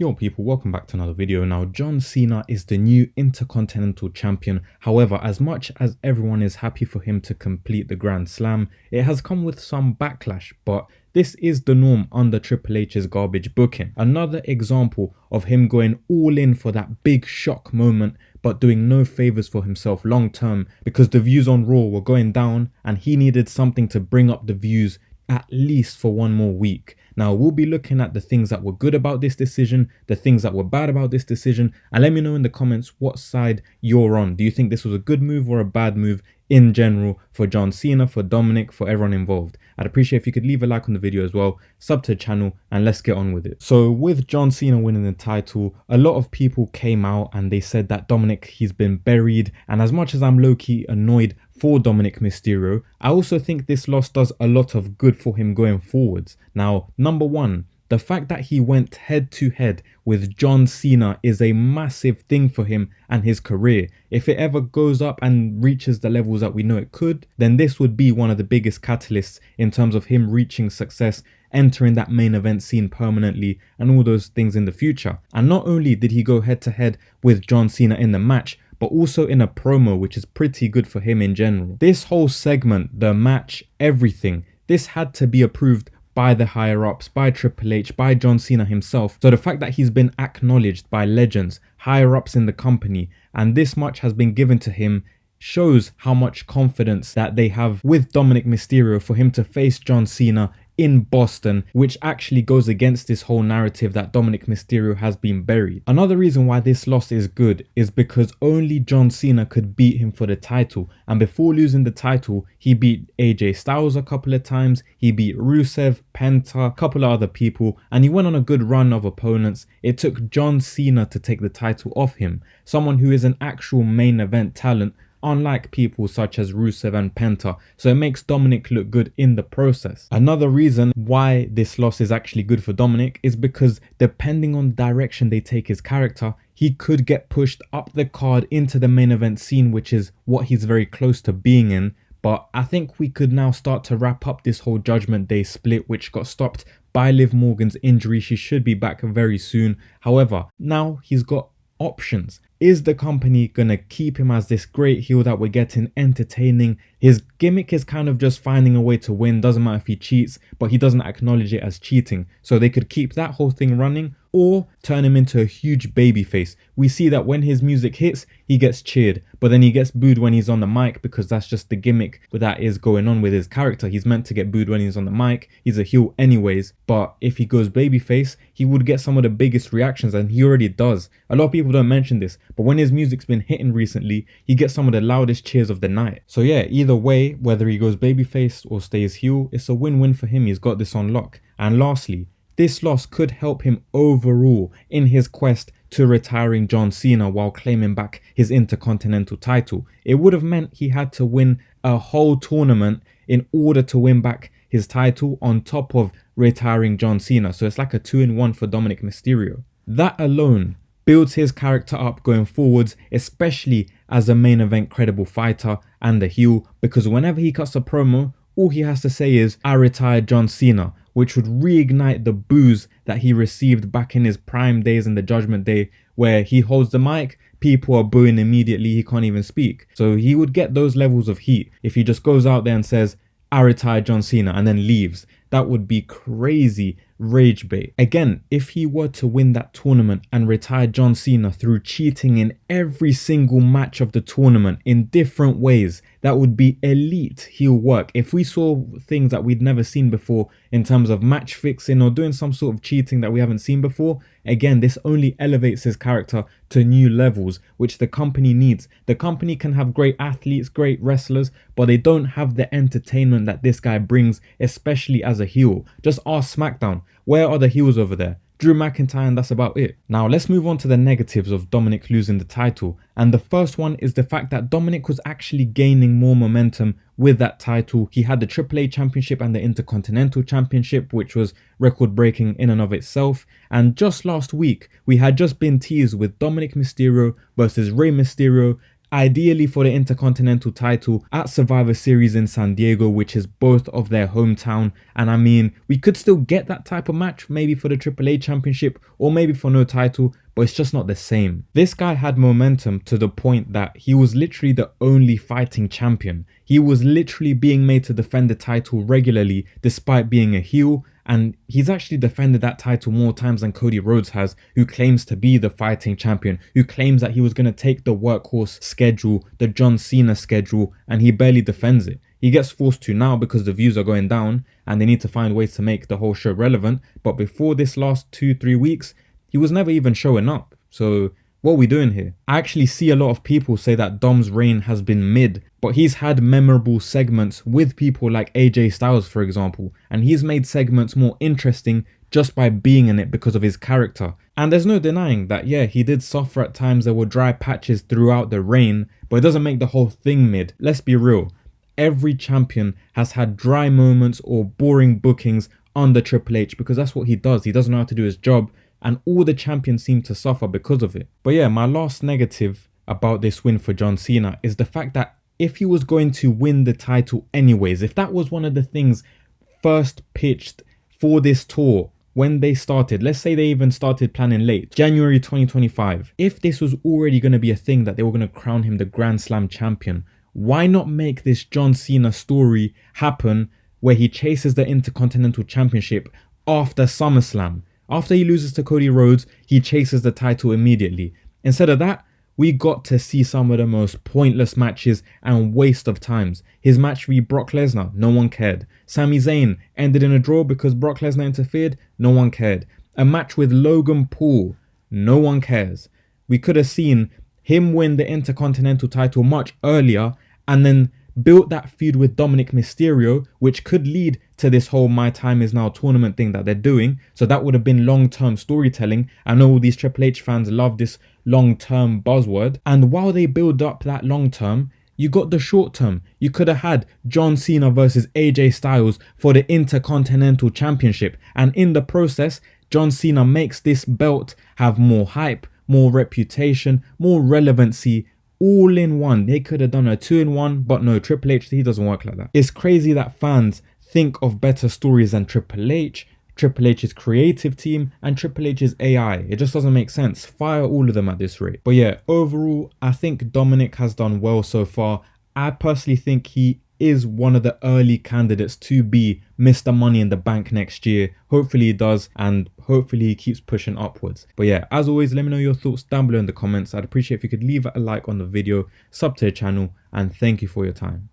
Yo people, welcome back to another video. Now, John Cena is the new Intercontinental Champion. However, as much as everyone is happy for him to complete the Grand Slam, it has come with some backlash, but this is the norm under Triple H's garbage booking. Another example of him going all in for that big shock moment, but doing no favors for himself long term because the views on Raw were going down and he needed something to bring up the views at least for one more week. Now, we'll be looking at the things that were good about this decision, the things that were bad about this decision, and let me know in the comments what side you're on. Do you think this was a good move or a bad move in general for John Cena, for Dominik, for everyone involved? I'd appreciate if you could leave a like on the video as well, sub to the channel, and let's get on with it. So with John Cena winning the title, a lot of people came out and they said that Dominik, he's been buried, and as much as I'm low-key annoyed for Dominik Mysterio, I also think this loss does a lot of good for him going forwards. Now, number one, the fact that he went head to head with John Cena is a massive thing for him and his career. If it ever goes up and reaches the levels that we know it could, then this would be one of the biggest catalysts in terms of him reaching success, entering that main event scene permanently, and all those things in the future. And not only did he go head to head with John Cena in the match, but also in a promo, which is pretty good for him in general. This whole segment, the match, everything, this had to be approved by the higher ups, by Triple H, by John Cena himself. So the fact that he's been acknowledged by legends, higher ups in the company, and this much has been given to him shows how much confidence that they have with Dominik Mysterio for him to face John Cena in Boston, which actually goes against this whole narrative that Dominik Mysterio has been buried. Another reason why this loss is good is because only John Cena could beat him for the title, and before losing the title he beat AJ Styles a couple of times, he beat Rusev, Penta, a couple of other people, and he went on a good run of opponents. It took John Cena to take the title off him, someone who is an actual main event talent, unlike people such as Rusev and Penta, so it makes Dominik look good in the process. Another reason why this loss is actually good for Dominik is because depending on the direction they take his character, he could get pushed up the card into the main event scene, which is what he's very close to being in. But I think we could now start to wrap up this whole Judgment Day split, which got stopped by Liv Morgan's injury. She should be back very soon. However, now he's got options. Is the company gonna keep him as this great heel that we're getting, entertaining? His gimmick is kind of just finding a way to win, doesn't matter if he cheats, but he doesn't acknowledge it as cheating. So they could keep that whole thing running or turn him into a huge babyface. We see that when his music hits, he gets cheered, but then he gets booed when he's on the mic because that's just the gimmick that is going on with his character. He's meant to get booed when he's on the mic. He's a heel anyways, but if he goes babyface, he would get some of the biggest reactions, and he already does. A lot of people don't mention this, but when his music's been hitting recently, he gets some of the loudest cheers of the night. So yeah, either way, whether he goes babyface or stays heel, it's a win-win for him. He's got this on lock. And lastly, this loss could help him overall in his quest to retiring John Cena while claiming back his Intercontinental title. It would have meant he had to win a whole tournament in order to win back his title on top of retiring John Cena. So it's like a 2-in-1 for Dominik Mysterio. That alone builds his character up going forwards, especially as a main event credible fighter and a heel, because whenever he cuts a promo, all he has to say is, "I retired John Cena," which would reignite the boos that he received back in his prime days in the Judgment Day, where he holds the mic, people are booing immediately, he can't even speak. So he would get those levels of heat if he just goes out there and says, "I retired John Cena," and then leaves. That would be crazy rage bait. Again, if he were to win that tournament and retire John Cena through cheating in every single match of the tournament in different ways, that would be elite heel work. If we saw things that we'd never seen before in terms of match fixing or doing some sort of cheating that we haven't seen before, again, this only elevates his character to new levels, which the company needs. The company can have great athletes, great wrestlers, but they don't have the entertainment that this guy brings, especially as a heel. Just ask SmackDown. Where are the heels over there? Drew McIntyre, and that's about it. Now let's move on to the negatives of Dominik losing the title, and the first one is the fact that Dominik was actually gaining more momentum with that title. He had the AAA Championship and the Intercontinental Championship, which was record breaking in and of itself, and just last week we had just been teased with Dominik Mysterio versus Rey Mysterio ideally for the Intercontinental title at Survivor Series in San Diego, which is both of their hometown. And I mean, we could still get that type of match, maybe for the AAA Championship or maybe for no title, but it's just not the same. This guy had momentum to the point that he was literally the only fighting champion. He was literally being made to defend the title regularly despite being a heel, and he's actually defended that title more times than Cody Rhodes has, who claims to be the fighting champion, who claims that he was going to take the workhorse schedule, the John Cena schedule, and he barely defends it. He gets forced to now because the views are going down and they need to find ways to make the whole show relevant. But before this last 2-3 weeks, he was never even showing up. So what are we doing here? I actually see a lot of people say that Dom's reign has been mid, but he's had memorable segments with people like AJ Styles, for example, and he's made segments more interesting just by being in it because of his character. And there's no denying that, yeah, he did suffer at times. There were dry patches throughout the reign, but it doesn't make the whole thing mid. Let's be real. Every champion has had dry moments or boring bookings under Triple H because that's what he does. He doesn't know how to do his job, and all the champions seem to suffer because of it. But yeah, my last negative about this win for John Cena is the fact that if he was going to win the title anyways, if that was one of the things first pitched for this tour when they started, let's say they even started planning late, January 2025, if this was already going to be a thing that they were going to crown him the Grand Slam champion, why not make this John Cena story happen where he chases the Intercontinental Championship after SummerSlam? After he loses to Cody Rhodes, he chases the title immediately. Instead of that, we got to see some of the most pointless matches and waste of times. His match v Brock Lesnar, no one cared. Sami Zayn ended in a draw because Brock Lesnar interfered, no one cared. A match with Logan Paul, no one cares. We could have seen him win the Intercontinental title much earlier and then built that feud with Dominik Mysterio, which could lead to this whole My Time Is Now tournament thing that they're doing. So that would have been long-term storytelling. I know all these Triple H fans love this long-term buzzword. And while they build up that long-term, you got the short-term. You could have had John Cena versus AJ Styles for the Intercontinental Championship. And in the process, John Cena makes this belt have more hype, more reputation, more relevancy, all in one. They could have done a 2-in-1, but no, Triple H, he doesn't work like that. It's crazy that fans think of better stories than Triple H, Triple H's creative team, and Triple H's AI. It just doesn't make sense. Fire all of them at this rate. But yeah, overall, I think Dominik has done well so far. I personally think he is one of the early candidates to be Mr. Money in the Bank next year. Hopefully he does, and hopefully he keeps pushing upwards. But yeah, as always, let me know your thoughts down below in the comments. I'd appreciate if you could leave a like on the video, sub to the channel, and thank you for your time.